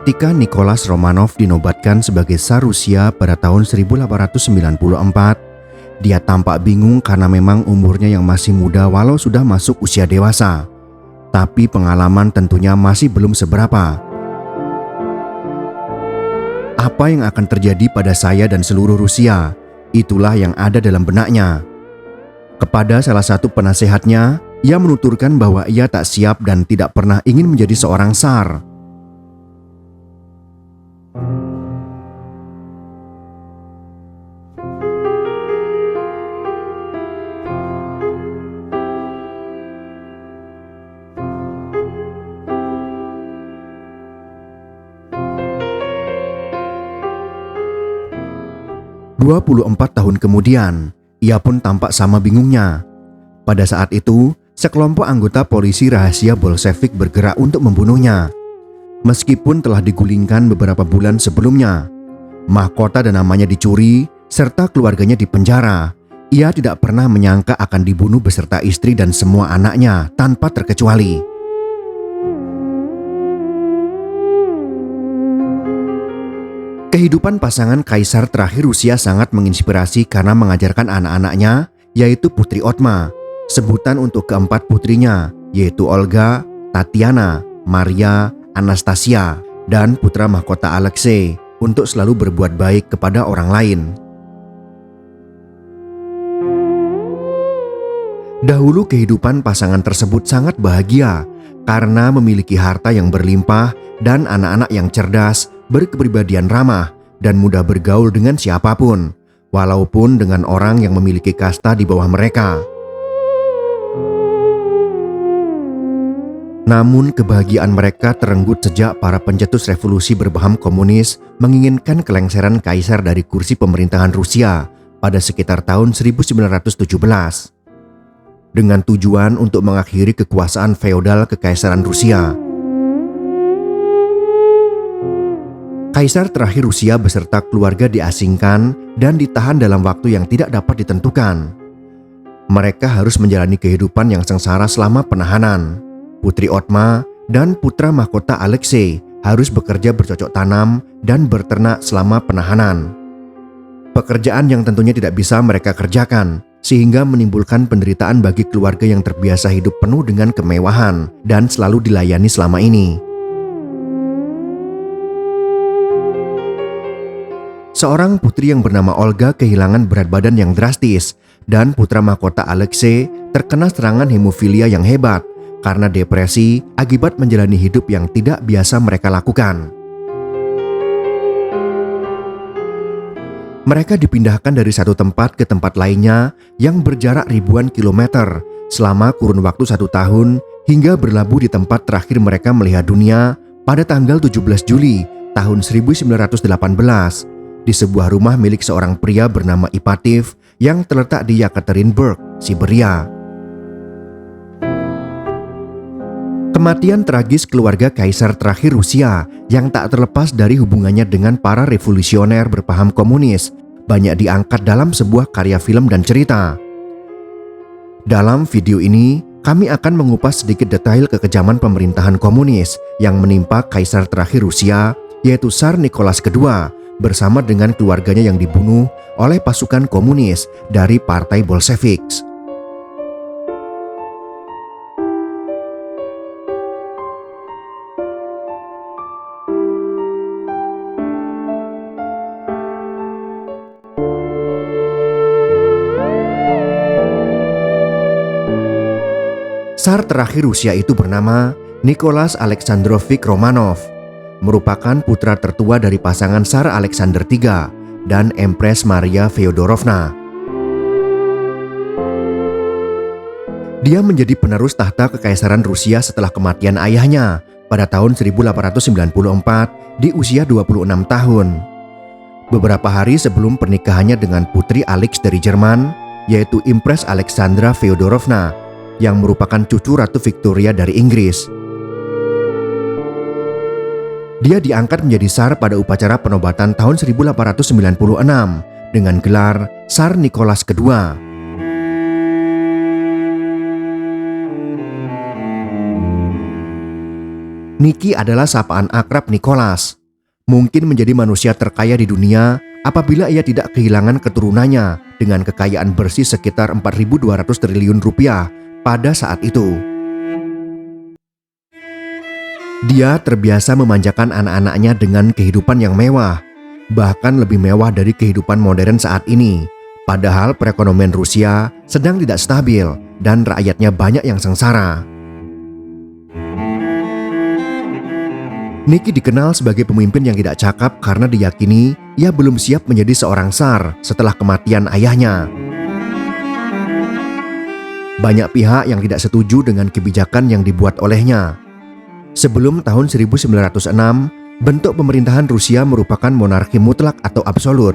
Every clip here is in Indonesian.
Ketika Nicholas Romanov dinobatkan sebagai Tsar Rusia pada tahun 1894, dia tampak bingung karena memang umurnya yang masih muda walau sudah masuk usia dewasa. Tapi pengalaman tentunya masih belum seberapa. Apa yang akan terjadi pada saya dan seluruh Rusia? Itulah yang ada dalam benaknya. Kepada salah satu penasehatnya, ia menuturkan bahwa ia tak siap dan tidak pernah ingin menjadi seorang tsar. Dua 24 tahun kemudian, ia pun tampak sama bingungnya. Pada saat itu, sekelompok anggota polisi rahasia Bolshevik bergerak untuk membunuhnya. Meskipun telah digulingkan beberapa bulan sebelumnya, mahkota dan namanya dicuri, serta keluarganya dipenjara, ia tidak pernah menyangka akan dibunuh beserta istri dan semua anaknya tanpa terkecuali. Kehidupan pasangan kaisar terakhir Rusia sangat menginspirasi karena mengajarkan anak-anaknya, yaitu Putri Otma, sebutan untuk keempat putrinya, yaitu Olga, Tatiana, Maria, Anastasia, dan putra mahkota Alexei, untuk selalu berbuat baik kepada orang lain. Dahulu kehidupan pasangan tersebut sangat bahagia karena memiliki harta yang berlimpah dan anak-anak yang cerdas, berkepribadian ramah, dan mudah bergaul dengan siapapun, walaupun dengan orang yang memiliki kasta di bawah mereka. Namun kebahagiaan mereka terenggut sejak para pencetus revolusi berbaham komunis menginginkan kelengseran kaisar dari kursi pemerintahan Rusia pada sekitar tahun 1917. Dengan tujuan untuk mengakhiri kekuasaan feodal kekaisaran Rusia. Kaisar terakhir Rusia beserta keluarga diasingkan dan ditahan dalam waktu yang tidak dapat ditentukan. Mereka harus menjalani kehidupan yang sengsara selama penahanan. Putri Otma dan putra mahkota Alexei harus bekerja bercocok tanam dan berternak selama penahanan. Pekerjaan yang tentunya tidak bisa mereka kerjakan, sehingga menimbulkan penderitaan bagi keluarga yang terbiasa hidup penuh dengan kemewahan dan selalu dilayani selama ini. Seorang putri yang bernama Olga kehilangan berat badan yang drastis dan putra mahkota Alexei terkena serangan hemofilia yang hebat karena depresi akibat menjalani hidup yang tidak biasa mereka lakukan. Mereka dipindahkan dari satu tempat ke tempat lainnya yang berjarak ribuan kilometer selama kurun waktu 1 tahun hingga berlabuh di tempat terakhir mereka melihat dunia pada tanggal 17 Juli tahun 1918 di sebuah rumah milik seorang pria bernama Ipativ yang terletak di Yekaterinburg, Siberia. Kematian tragis keluarga kaisar terakhir Rusia yang tak terlepas dari hubungannya dengan para revolusioner berpaham komunis banyak diangkat dalam sebuah karya film dan cerita. Dalam video ini, kami akan mengupas sedikit detail kekejaman pemerintahan komunis yang menimpa kaisar terakhir Rusia, yaitu Tsar Nicholas II, bersama dengan keluarganya yang dibunuh oleh pasukan komunis dari Partai Bolshevik. Tsar terakhir Rusia itu bernama Nicholas Alexandrovich Romanov, merupakan putra tertua dari pasangan Tsar Alexander III dan Empress Maria Feodorovna. Dia menjadi penerus tahta kekaisaran Rusia setelah kematian ayahnya pada tahun 1894 di usia 26 tahun. Beberapa hari sebelum pernikahannya dengan putri Alex dari Jerman, yaitu Empress Alexandra Feodorovna, yang merupakan cucu Ratu Victoria dari Inggris. Dia diangkat menjadi Tsar pada upacara penobatan tahun 1896 dengan gelar Tsar Nicholas II. Nikki adalah sapaan akrab Nicholas. Mungkin menjadi manusia terkaya di dunia apabila ia tidak kehilangan keturunannya dengan kekayaan bersih sekitar 4.200 triliun rupiah pada saat itu. Dia terbiasa memanjakan anak-anaknya dengan kehidupan yang mewah, bahkan lebih mewah dari kehidupan modern saat ini. Padahal perekonomian Rusia sedang tidak stabil dan rakyatnya banyak yang sengsara. Nikki dikenal sebagai pemimpin yang tidak cakap karena diyakini ia belum siap menjadi seorang tsar setelah kematian ayahnya. Banyak pihak yang tidak setuju dengan kebijakan yang dibuat olehnya. Sebelum tahun 1906, bentuk pemerintahan Rusia merupakan monarki mutlak atau absolut.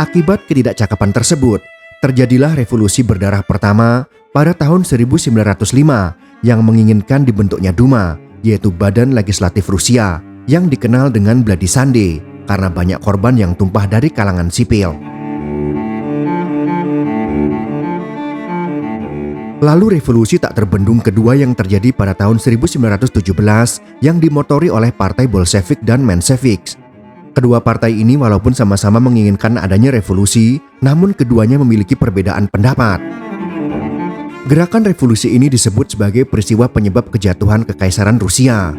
Akibat ketidakcakapan tersebut, terjadilah revolusi berdarah pertama pada tahun 1905 yang menginginkan dibentuknya Duma, yaitu Badan Legislatif Rusia, yang dikenal dengan Bloody Sunday karena banyak korban yang tumpah dari kalangan sipil. Lalu revolusi tak terbendung kedua yang terjadi pada tahun 1917 yang dimotori oleh Partai Bolshevik dan Menshevik. Kedua partai ini walaupun sama-sama menginginkan adanya revolusi, namun keduanya memiliki perbedaan pendapat. Gerakan revolusi ini disebut sebagai peristiwa penyebab kejatuhan Kekaisaran Rusia.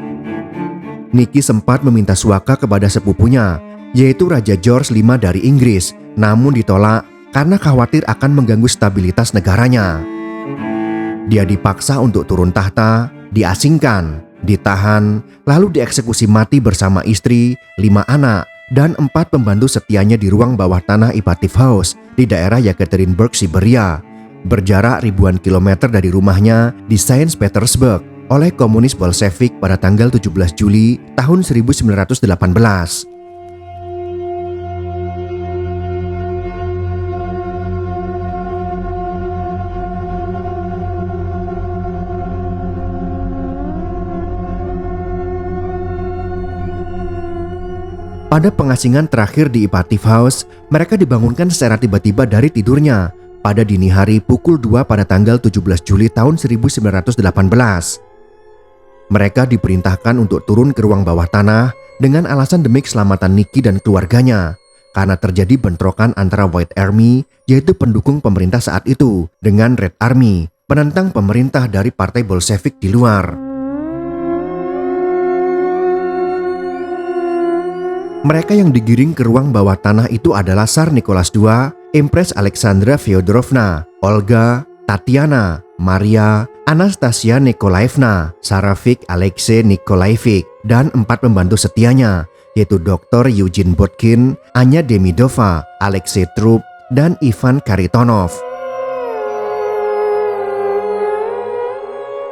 Nikki sempat meminta suaka kepada sepupunya, yaitu Raja George V dari Inggris, namun ditolak karena khawatir akan mengganggu stabilitas negaranya. Dia dipaksa untuk turun tahta, diasingkan, ditahan, lalu dieksekusi mati bersama istri, 5 anak, dan 4 pembantu setianya di ruang bawah tanah Ipatiev House di daerah Yekaterinburg, Siberia, berjarak ribuan kilometer dari rumahnya di Saint Petersburg oleh komunis Bolshevik pada tanggal 17 Juli tahun 1918. Pada pengasingan terakhir di Ipatiev House, mereka dibangunkan secara tiba-tiba dari tidurnya pada dini hari pukul 2 pada tanggal 17 Juli tahun 1918. Mereka diperintahkan untuk turun ke ruang bawah tanah dengan alasan demi keselamatan Nikki dan keluarganya, karena terjadi bentrokan antara White Army, yaitu pendukung pemerintah saat itu, dengan Red Army, penentang pemerintah dari Partai Bolshevik di luar. Mereka yang digiring ke ruang bawah tanah itu adalah Tsar Nicholas II, Empress Alexandra Feodorovna, Olga, Tatiana, Maria, Anastasia Nikolaevna, Saravik Alexei Nikolaevich, dan 4 pembantu setianya, yaitu Dr. Eugene Botkin, Anya Demidova, Alexei Trup, dan Ivan Karitonov.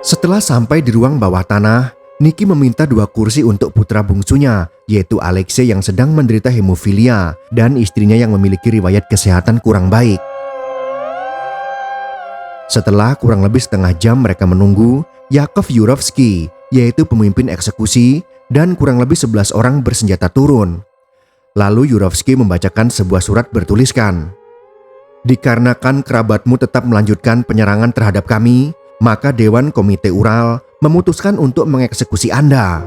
Setelah sampai di ruang bawah tanah, Nikki meminta 2 kursi untuk putra bungsunya, yaitu Alexei yang sedang menderita hemofilia dan istrinya yang memiliki riwayat kesehatan kurang baik. Setelah kurang lebih setengah jam mereka menunggu, Yakov Yurovsky, yaitu pemimpin eksekusi, dan kurang lebih 11 orang bersenjata turun. Lalu Yurovsky membacakan sebuah surat bertuliskan, "Dikarenakan kerabatmu tetap melanjutkan penyerangan terhadap kami, maka Dewan Komite Ural memutuskan untuk mengeksekusi Anda."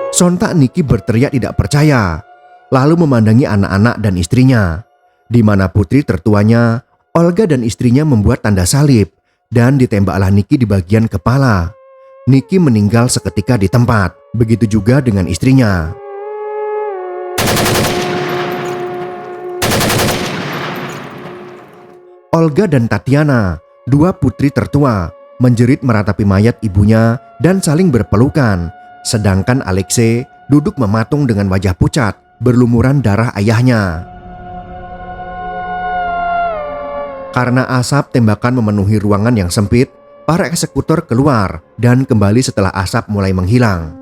Sontak Nikki berteriak tidak percaya, lalu memandangi anak-anak dan istrinya, di mana putri tertuanya, Olga, dan istrinya membuat tanda salib, dan ditembaklah Nikki di bagian kepala. Nikki meninggal seketika di tempat, begitu juga dengan istrinya. Olga dan Tatiana, 2 putri tertua, menjerit meratapi mayat ibunya dan saling berpelukan, sedangkan Alexei duduk mematung dengan wajah pucat, berlumuran darah ayahnya. Karena asap tembakan memenuhi ruangan yang sempit, para eksekutor keluar dan kembali setelah asap mulai menghilang.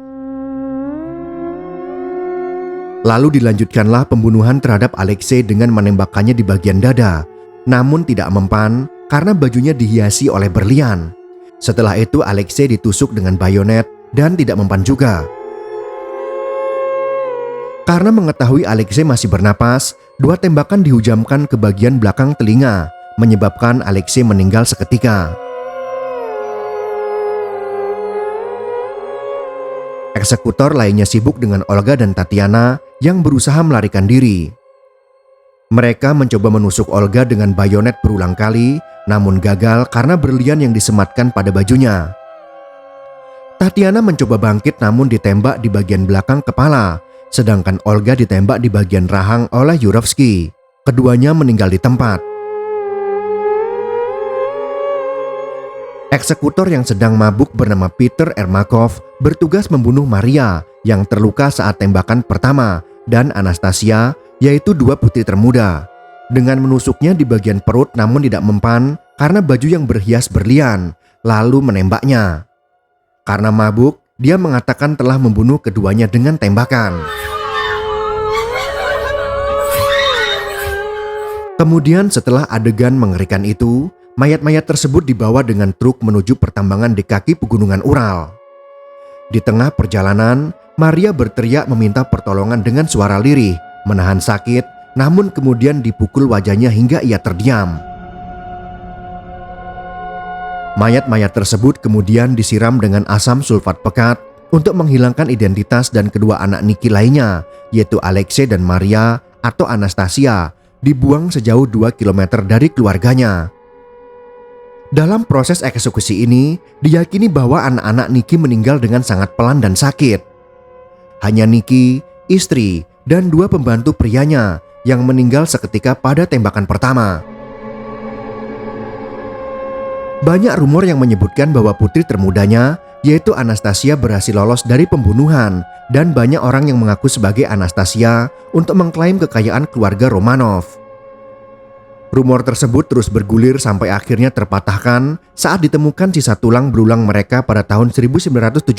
Lalu dilanjutkanlah pembunuhan terhadap Alexei dengan menembakkannya di bagian dada, namun tidak mempan karena bajunya dihiasi oleh berlian. Setelah itu Alexei ditusuk dengan bayonet dan tidak mempan juga. Karena mengetahui Alexei masih bernapas, 2 tembakan dihujamkan ke bagian belakang telinga, menyebabkan Alexei meninggal seketika. Eksekutor lainnya sibuk dengan Olga dan Tatiana yang berusaha melarikan diri. Mereka mencoba menusuk Olga dengan bayonet berulang kali, namun gagal karena berlian yang disematkan pada bajunya. Tatiana mencoba bangkit namun ditembak di bagian belakang kepala, sedangkan Olga ditembak di bagian rahang oleh Yurovsky. Keduanya meninggal di tempat. Eksekutor yang sedang mabuk bernama Peter Ermakov bertugas membunuh Maria yang terluka saat tembakan pertama dan Anastasia, yaitu dua putri termuda, dengan menusuknya di bagian perut namun tidak mempan karena baju yang berhias berlian, lalu menembaknya. Karena mabuk, dia mengatakan telah membunuh keduanya dengan tembakan. Kemudian setelah adegan mengerikan itu, mayat-mayat tersebut dibawa dengan truk menuju pertambangan di kaki pegunungan Ural. Di tengah perjalanan, Maria berteriak meminta pertolongan dengan suara lirih, menahan sakit, namun kemudian dipukul wajahnya hingga ia terdiam. Mayat-mayat tersebut kemudian disiram dengan asam sulfat pekat untuk menghilangkan identitas dan kedua anak Niki lainnya, yaitu Alexei dan Maria atau Anastasia, dibuang sejauh 2 km dari keluarganya. Dalam proses eksekusi ini, diyakini bahwa anak-anak Niki meninggal dengan sangat pelan dan sakit. Hanya Niki, istri, dan 2 pembantu prianya yang meninggal seketika pada tembakan pertama. Banyak rumor yang menyebutkan bahwa putri termudanya, yaitu Anastasia, berhasil lolos dari pembunuhan, dan banyak orang yang mengaku sebagai Anastasia untuk mengklaim kekayaan keluarga Romanov. Rumor tersebut terus bergulir sampai akhirnya terpatahkan saat ditemukan sisa tulang belulang mereka pada tahun 1978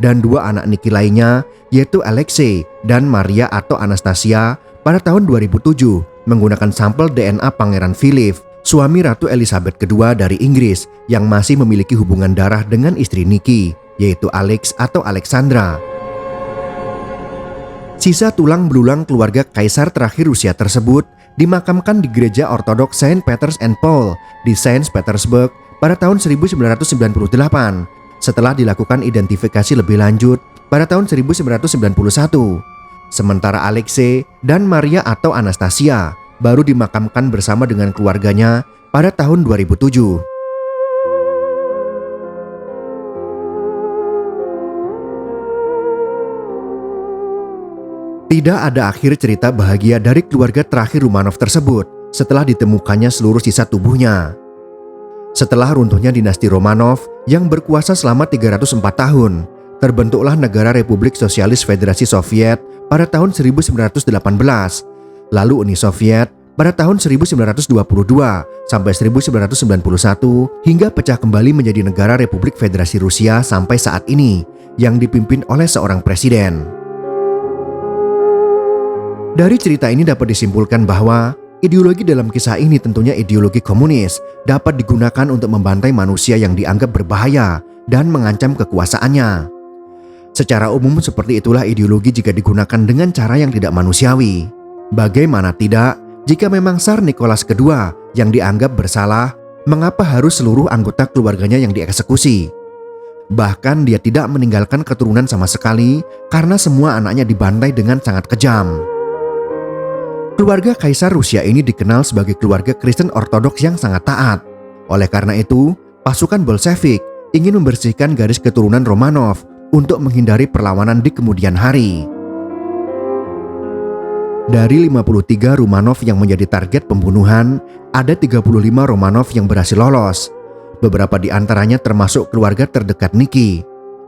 dan 2 anak Niki lainnya, yaitu Alexei dan Maria atau Anastasia, pada tahun 2007 menggunakan sampel DNA Pangeran Philip, suami Ratu Elizabeth II dari Inggris yang masih memiliki hubungan darah dengan istri Niki, yaitu Alex atau Alexandra. Sisa tulang belulang keluarga kaisar terakhir Rusia tersebut dimakamkan di gereja Ortodoks Saint Peter and Paul di Saint Petersburg pada tahun 1998 setelah dilakukan identifikasi lebih lanjut pada tahun 1991. Sementara Alexei dan Maria atau Anastasia baru dimakamkan bersama dengan keluarganya pada tahun 2007. Tidak ada akhir cerita bahagia dari keluarga terakhir Romanov tersebut setelah ditemukannya seluruh sisa tubuhnya. Setelah runtuhnya dinasti Romanov yang berkuasa selama 304 tahun, terbentuklah negara Republik Sosialis Federasi Soviet pada tahun 1918, lalu Uni Soviet pada tahun 1922 sampai 1991 hingga pecah kembali menjadi negara Republik Federasi Rusia sampai saat ini yang dipimpin oleh seorang presiden. Dari cerita ini dapat disimpulkan bahwa ideologi dalam kisah ini tentunya ideologi komunis dapat digunakan untuk membantai manusia yang dianggap berbahaya dan mengancam kekuasaannya. Secara umum seperti itulah ideologi jika digunakan dengan cara yang tidak manusiawi. Bagaimana tidak, jika memang Tsar Nicholas II yang dianggap bersalah, mengapa harus seluruh anggota keluarganya yang dieksekusi? Bahkan dia tidak meninggalkan keturunan sama sekali karena semua anaknya dibantai dengan sangat kejam. Keluarga Kaisar Rusia ini dikenal sebagai keluarga Kristen Ortodoks yang sangat taat. Oleh karena itu, pasukan Bolshevik ingin membersihkan garis keturunan Romanov untuk menghindari perlawanan di kemudian hari. Dari 53 Romanov yang menjadi target pembunuhan, ada 35 Romanov yang berhasil lolos. Beberapa di antaranya termasuk keluarga terdekat Niki.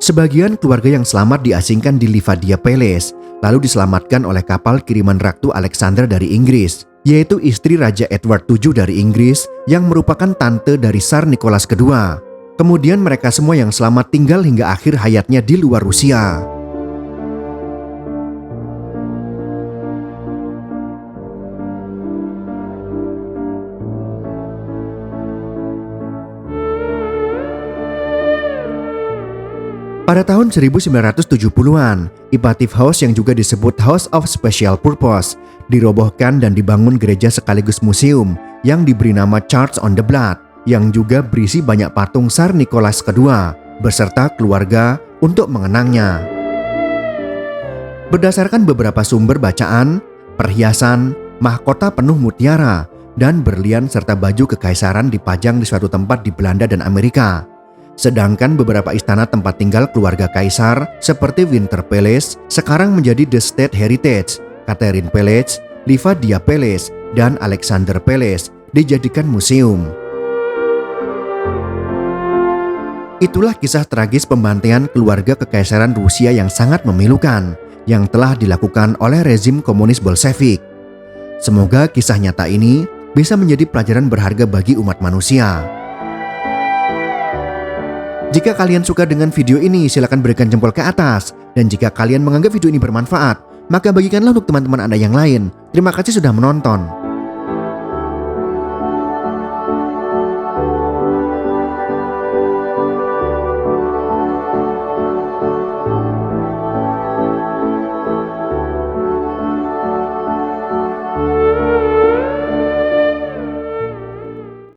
Sebagian keluarga yang selamat diasingkan di Livadia Palace, lalu diselamatkan oleh kapal kiriman Ratu Alexandra dari Inggris, yaitu istri Raja Edward VII dari Inggris yang merupakan tante dari Tsar Nicholas II. Kemudian mereka semua yang selamat tinggal hingga akhir hayatnya di luar Rusia. Pada tahun 1970-an, Ipativ House yang juga disebut House of Special Purpose dirobohkan dan dibangun gereja sekaligus museum yang diberi nama Church on the Blood yang juga berisi banyak patung Tsar Nicholas II beserta keluarga, untuk mengenangnya. Berdasarkan beberapa sumber bacaan, perhiasan, mahkota penuh mutiara, dan berlian serta baju kekaisaran dipajang di suatu tempat di Belanda dan Amerika. Sedangkan beberapa istana tempat tinggal keluarga kaisar seperti Winter Palace sekarang menjadi The State Heritage, Catherine Palace, Livadia Palace, dan Alexander Palace dijadikan museum. Itulah kisah tragis pembantaian keluarga kekaisaran Rusia yang sangat memilukan yang telah dilakukan oleh rezim komunis Bolshevik. Semoga kisah nyata ini bisa menjadi pelajaran berharga bagi umat manusia. Jika kalian suka dengan video ini, silakan berikan jempol ke atas. Dan jika kalian menganggap video ini bermanfaat, maka bagikanlah untuk teman-teman Anda yang lain. Terima kasih sudah menonton.